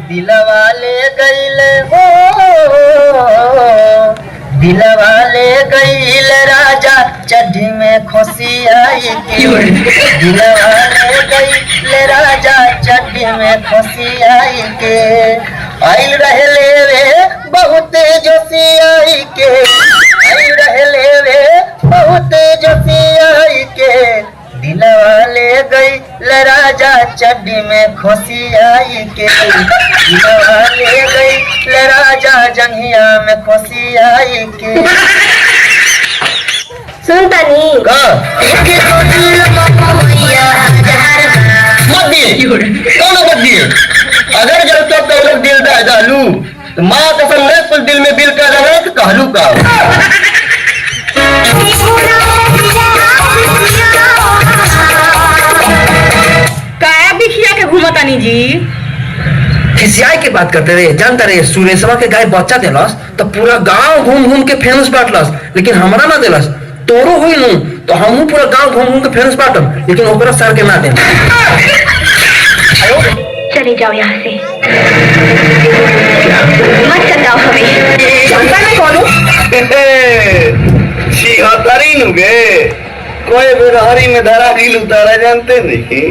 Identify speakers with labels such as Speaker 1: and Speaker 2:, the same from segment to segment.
Speaker 1: दिलवा ले गईले हो, दिलवा ले गईल राजा चड्ढी में खोसी आई के, दिलवा ले गईल राजा चड्ढी में खोसी आई के, आइल रहले रे बहुत जोशी आई के, आइल रहले रे बहुत जोशी आई के, दिलवा ले गई राजा चड्ढी में खोसी आई के, दिलवा ले गई राजा जंघिया में खोसी आई के।
Speaker 2: सुनता नहीं
Speaker 1: मत दिए अगर जब तक तो लोग दिल डालू तो माँ कसम मैं कुछ दिल में बिल कर रहा है तो कहलू का
Speaker 2: के घूमतानी जी
Speaker 3: खिसियाई के बात करते रहे। जानता रहे सुरेशवा के गाय बच्चा देलस तो पूरा गांव घूम घूम के फेमस बांटलस, लेकिन हमरा ना देलस। तोरो हुई नू तो हमहू पूरा गांव घूम घूम के फेमस बांटम, लेकिन ओकरा सर के ना दे।
Speaker 2: चले जाओ यहाँ से, मत सताओ हमें। जानता मैं कौन हूँ?
Speaker 1: छिहत्तरी नुगे कोई बेरहरी में धरा गिल उतारा जानते नहीं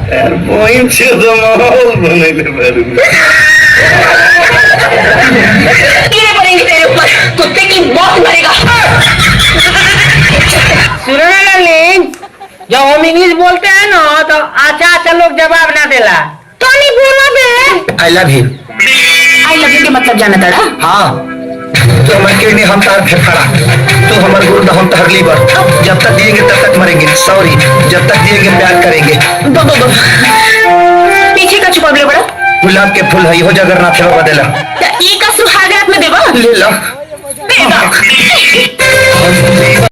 Speaker 1: यार पोइन से तो माहौल बने ले बारू
Speaker 2: कीड़े पड़ेंगे तेरे ऊपर, कुत्ते की मौत मरेगा।
Speaker 4: सुनो ना ललिन, जब हम इंग्लिश बोलते हैं ना तो अच्छा लोग जवाब ना देला।
Speaker 2: तो नहीं बोला बे।
Speaker 3: I love you.
Speaker 2: I love you के मतलब जाना था?
Speaker 3: हाँ तो हमारे किडनी हम तार फेफड़ा, तू हमारे गुर्दा हम तार लीवर। जब तक दिएंगे तब तक मरेंगे, सॉरी जब तक दिएंगे प्यार करेंगे।
Speaker 2: दो पीछे का छुपा ले बड़ा
Speaker 3: गुलाब के फूल है हो जगन्नाथ बाबा देला,
Speaker 2: एक का सुहाग रात में देवा
Speaker 3: ले लो।
Speaker 2: देगा